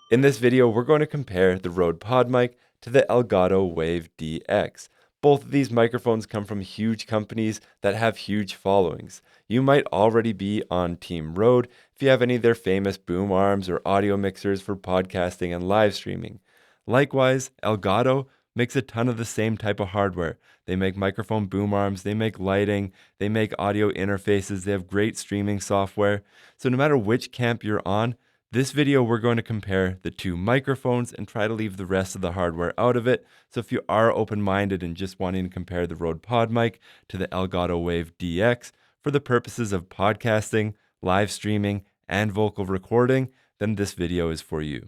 In this video, we're going to compare the Rode PodMic to the Elgato Wave DX. Both of these microphones come from huge companies that have huge followings. You might already be on Team Rode if you have any of their famous boom arms or audio mixers for podcasting and live streaming. Likewise, Elgato makes a ton of the same type of hardware. They make microphone boom arms, they make lighting, they make audio interfaces, they have great streaming software. So no matter which camp you're on, this video, we're going to compare the two microphones and try to leave the rest of the hardware out of it. So if you are open-minded and just wanting to compare the Rode PodMic to the Elgato Wave DX for the purposes of podcasting, live streaming, and vocal recording, then this video is for you.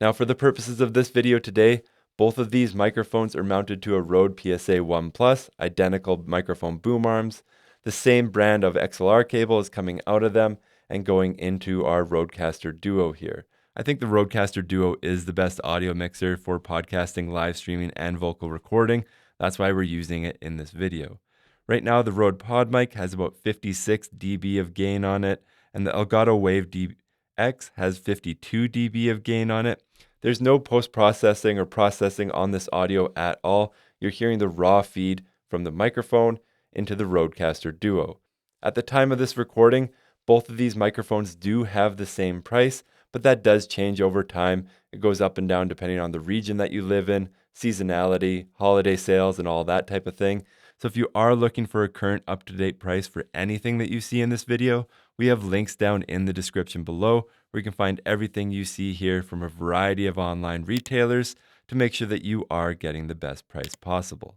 Now, for the purposes of this video today, both of these microphones are mounted to a Rode PSA 1 Plus, identical microphone boom arms. The same brand of XLR cable is coming out of them and going into our Rodecaster Duo here. I think the Rodecaster Duo is the best audio mixer for podcasting, live streaming, and vocal recording. That's why we're using it in this video. Right now, the Rode PodMic has about 56 dB of gain on it, and the Elgato Wave DX has 52 dB of gain on it. There's no post-processing or processing on this audio at all. You're hearing the raw feed from the microphone into the Rodecaster Duo. At the time of this recording, both of these microphones do have the same price, but that does change over time. It goes up and down depending on the region that you live in, seasonality, holiday sales, and all that type of thing. So if you are looking for a current up-to-date price for anything that you see in this video, we have links down in the description below where you can find everything you see here from a variety of online retailers to make sure that you are getting the best price possible.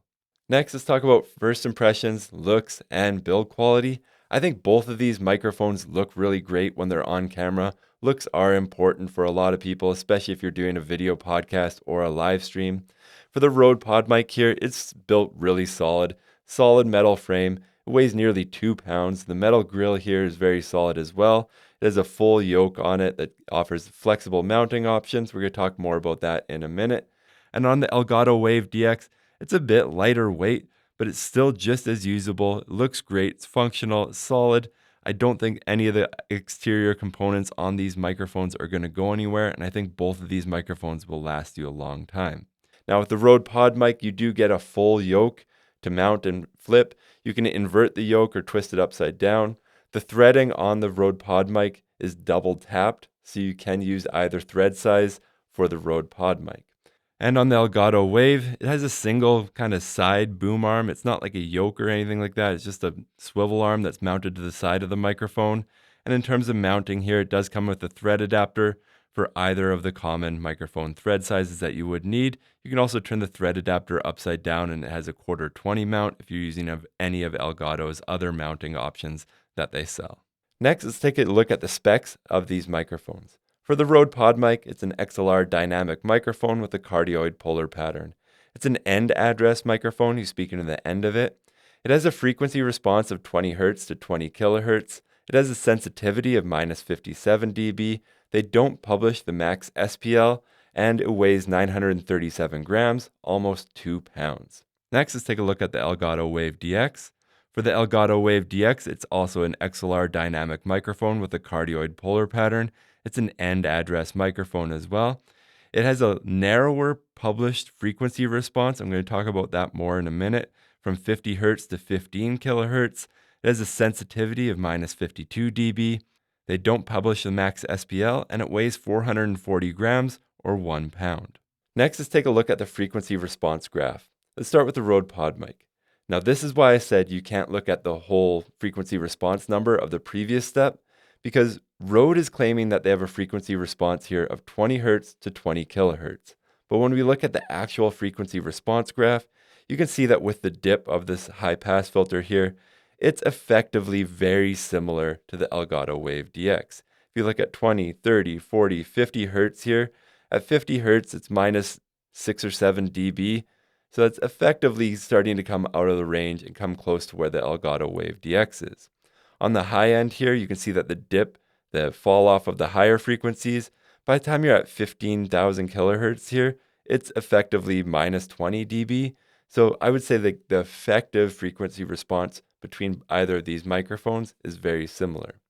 Next, let's talk about first impressions, looks, and build quality. I think both of these microphones look really great when they're on camera. Looks are important for a lot of people, especially if you're doing a video podcast or a live stream. For the Rode PodMic here, it's built really solid metal frame. It weighs nearly 2 pounds. The metal grill here is very solid as well. It has a full yoke on it that offers flexible mounting options. We're going to talk more about that in a minute. And on the Elgato Wave DX, it's a bit lighter weight, but it's still just as usable. It looks great, it's functional, it's solid. I don't think any of the exterior components on these microphones are going to go anywhere, and I think both of these microphones will last you a long time. Now with the Rode PodMic, you do get a full yoke to mount and flip. You can invert the yoke or twist it upside down. The threading on the Rode PodMic is double tapped, so you can use either thread size for the Rode PodMic. And on the Elgato Wave, it has a single kind of side boom arm. It's not like a yoke or anything like that. It's just a swivel arm that's mounted to the side of the microphone. And in terms of mounting here, it does come with a thread adapter for either of the common microphone thread sizes that you would need. You can also turn the thread adapter upside down and it has a 1/4-20 mount if you're using any of Elgato's other mounting options that they sell. Next, let's take a look at the specs of these microphones. For the Rode PodMic, it's an XLR dynamic microphone with a cardioid polar pattern. It's an end address microphone, you speak into the end of it. It has a frequency response of 20 Hz to 20 kHz. It has a sensitivity of -57 dB. They don't publish the max SPL, and it weighs 937 grams, almost 2 pounds. Next, let's take a look at the Elgato Wave DX. For the Elgato Wave DX, it's also an XLR dynamic microphone with a cardioid polar pattern. It's an end address microphone as well. It has a narrower published frequency response. I'm going to talk about that more in a minute, from 50 Hz to 15 kHz. It has a sensitivity of -52 dB. They don't publish the max SPL, and it weighs 440 grams or 1 pound. Next, let's take a look at the frequency response graph. Let's start with the Rode PodMic. Now, this is why I said you can't look at the whole frequency response number of the previous step, because Rode is claiming that they have a frequency response here of 20 Hz to 20 kHz. But when we look at the actual frequency response graph, you can see that with the dip of this high pass filter here, it's effectively very similar to the Elgato Wave DX. If you look at 20, 30, 40, 50 Hz here, at 50 Hz, it's -6 or 7 dB. So it's effectively starting to come out of the range and come close to where the Elgato Wave DX is. On the high end here, you can see that the dip, the fall off of the higher frequencies, by the time you're at 15,000 kilohertz here, it's effectively -20 dB. So I would say that the effective frequency response between either of these microphones is very similar.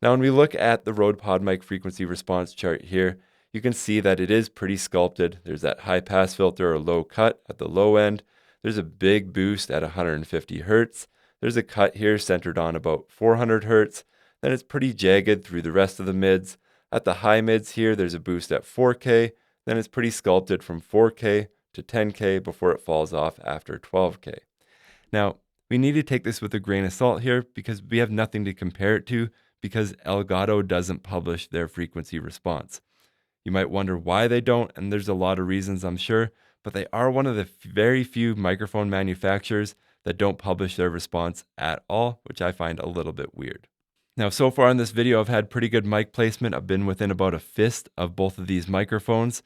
Now, when we look at the Rode PodMic frequency response chart here, you can see that it is pretty sculpted. There's that high pass filter or low cut at the low end. There's a big boost at 150 Hertz. There's a cut here centered on about 400 Hertz. Then it's pretty jagged through the rest of the mids. At the high mids here, there's a boost at 4K. Then it's pretty sculpted from 4K to 10K before it falls off after 12K. Now, we need to take this with a grain of salt here because we have nothing to compare it to because Elgato doesn't publish their frequency response. You might wonder why they don't, and there's a lot of reasons, I'm sure, but they are one of the very few microphone manufacturers that don't publish their response at all, which I find a little bit weird. Now, so far in this video, I've had pretty good mic placement. I've been within about a fist of both of these microphones.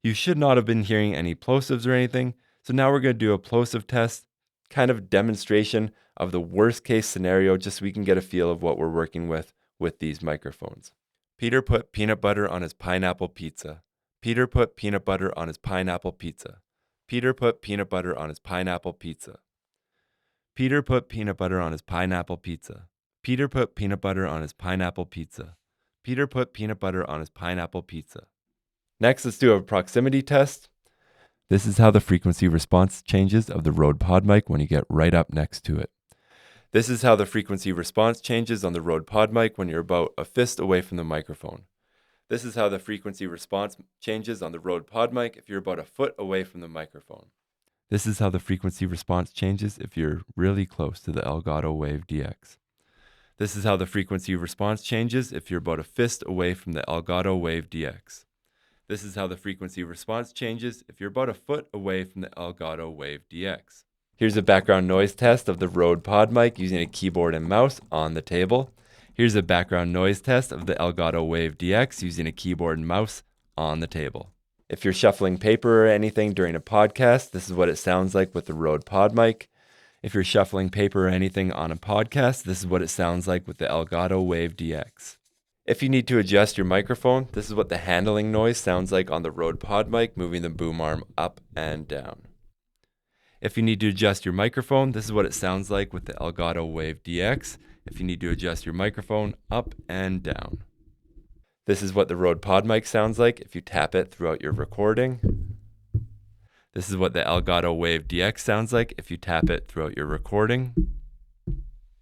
You should not have been hearing any plosives or anything, so now we're going to do a plosive test, kind of demonstration of the worst case scenario, just so we can get a feel of what we're working with these microphones. Peter put peanut butter on his pineapple pizza. Peter put peanut butter on his pineapple pizza. Peter put peanut butter on his pineapple pizza. Peter put peanut butter on his pineapple pizza. Peter put peanut butter on his pineapple pizza. Peter put peanut butter on his pineapple pizza. Next, let's do a proximity test. This is how the frequency response changes of the Rode PodMic when you get right up next to it. This is how the frequency response changes on the Rode PodMic when you're about a fist away from the microphone. This is how the frequency response changes on the Rode PodMic if you're about a foot away from the microphone. This is how the frequency response changes if you're really close to the Elgato Wave DX. This is how the frequency response changes if you're about a fist away from the Elgato Wave DX. This is how the frequency response changes if you're about a foot away from the Elgato Wave DX. Here's a background noise test of the Rode PodMic using a keyboard and mouse on the table. Here's a background noise test of the Elgato Wave DX using a keyboard and mouse on the table. If you're shuffling paper or anything during a podcast, this is what it sounds like with the Rode PodMic. If you're shuffling paper or anything on a podcast, this is what it sounds like with the Elgato Wave DX. If you need to adjust your microphone, this is what the handling noise sounds like on the Rode PodMic, moving the boom arm up and down. If you need to adjust your microphone, this is what it sounds like with the Elgato Wave DX. If you need to adjust your microphone up and down. This is what the Rode PodMic sounds like if you tap it throughout your recording. This is what the Elgato Wave DX sounds like if you tap it throughout your recording.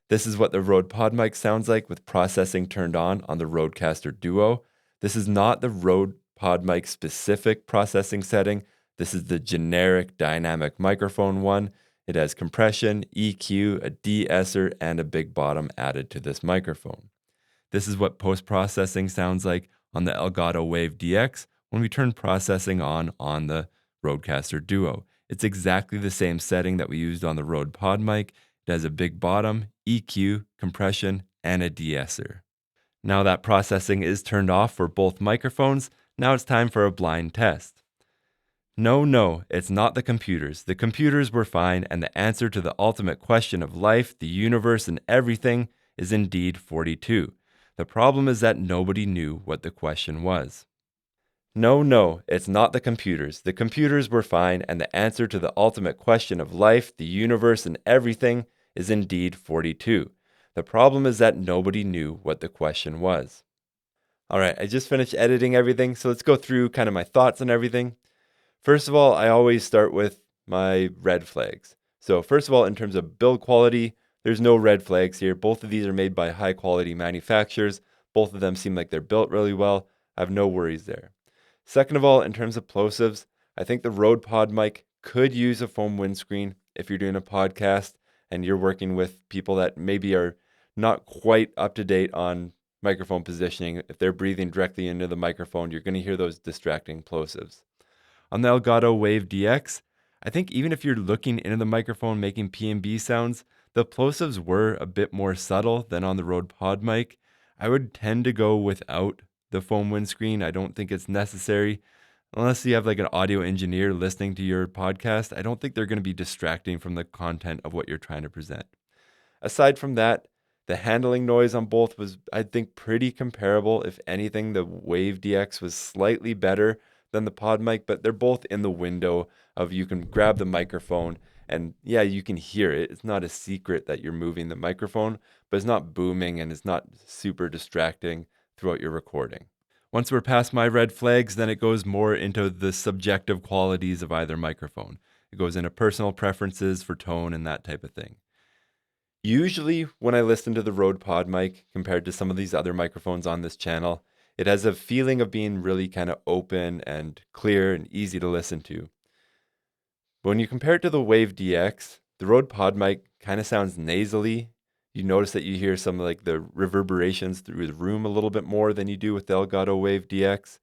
This is what the Rode PodMic sounds like with processing turned on the Rodecaster Duo. This is not the Rode PodMic specific processing setting. This is the generic dynamic microphone one. It has compression, EQ, a de-esser, and a big bottom added to this microphone. This is what post-processing sounds like on the Elgato Wave DX when we turn processing on the Rodecaster Duo. It's exactly the same setting that we used on the Rode PodMic. It has a big bottom, EQ, compression, and a de-esser. Now that processing is turned off for both microphones, now it's time for a blind test. No, it's not the computers. The computers were fine, and the answer to the ultimate question of life, the universe, and everything is indeed 42. The problem is that nobody knew what the question was. No, it's not the computers. The computers were fine, and the answer to the ultimate question of life, the universe, and everything is indeed 42. The problem is that nobody knew what the question was. All right, I just finished editing everything, so let's go through kind of my thoughts on everything. First of all, I always start with my red flags. So first of all, in terms of build quality, there's no red flags here. Both of these are made by high quality manufacturers. Both of them seem like they're built really well. I have no worries there. Second of all, in terms of plosives, I think the Rode PodMic could use a foam windscreen if you're doing a podcast and you're working with people that maybe are not quite up to date on microphone positioning. If they're breathing directly into the microphone, you're going to hear those distracting plosives. On the Elgato Wave DX, I think even if you're looking into the microphone making P&B sounds, the plosives were a bit more subtle than on the Rode PodMic. I would tend to go without the foam windscreen. I don't think it's necessary. Unless you have like an audio engineer listening to your podcast, I don't think they're going to be distracting from the content of what you're trying to present. Aside from that, the handling noise on both was, I think, pretty comparable. If anything, the Wave DX was slightly better than the PodMic, but they're both in the window of you can grab the microphone And yeah, you can hear it. It's not a secret that you're moving the microphone, but it's not booming and it's not super distracting throughout your recording. Once we're past my red flags, then it goes more into the subjective qualities of either microphone. It goes into personal preferences for tone and that type of thing. Usually, when I listen to the Rode PodMic compared to some of these other microphones on this channel, it has a feeling of being really kind of open and clear and easy to listen to. But when you compare it to the Wave DX, the Rode PodMic kind of sounds nasally. You notice that you hear some like the reverberations through the room a little bit more than you do with the Elgato Wave DX.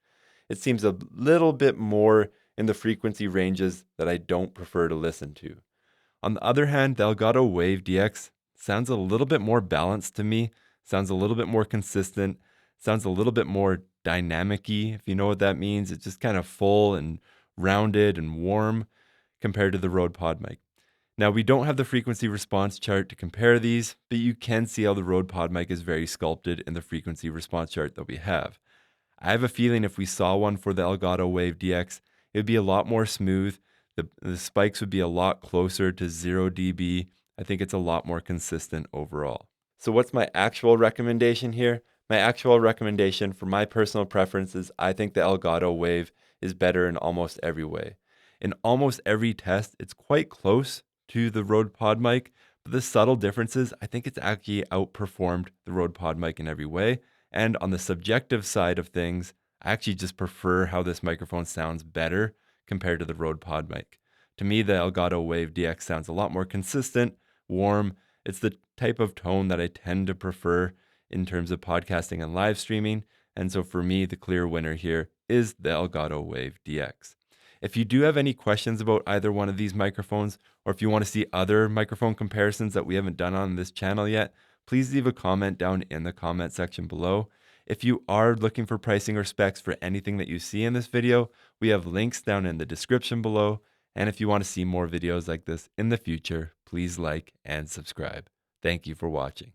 It seems a little bit more in the frequency ranges that I don't prefer to listen to. On the other hand, the Elgato Wave DX sounds a little bit more balanced to me, sounds a little bit more consistent, sounds a little bit more dynamic-y, if you know what that means. It's just kind of full and rounded and warm compared to the Rode PodMic. Now, we don't have the frequency response chart to compare these, but you can see how the Rode PodMic is very sculpted in the frequency response chart that we have. I have a feeling if we saw one for the Elgato Wave DX, it would be a lot more smooth. The spikes would be a lot closer to 0 dB. I think it's a lot more consistent overall. So what's my actual recommendation here? My actual recommendation for my personal preference is I think the Elgato Wave is better in almost every way. In almost every test, it's quite close to the Rode PodMic, but the subtle differences, I think it's actually outperformed the Rode PodMic in every way. And on the subjective side of things, I actually just prefer how this microphone sounds better compared to the Rode PodMic. To me, the Elgato Wave DX sounds a lot more consistent, warm. It's the type of tone that I tend to prefer in terms of podcasting and live streaming. And so for me, the clear winner here is the Elgato Wave DX. If you do have any questions about either one of these microphones, or if you want to see other microphone comparisons that we haven't done on this channel yet, please leave a comment down in the comment section below. If you are looking for pricing or specs for anything that you see in this video, we have links down in the description below. And if you want to see more videos like this in the future, please like and subscribe. Thank you for watching.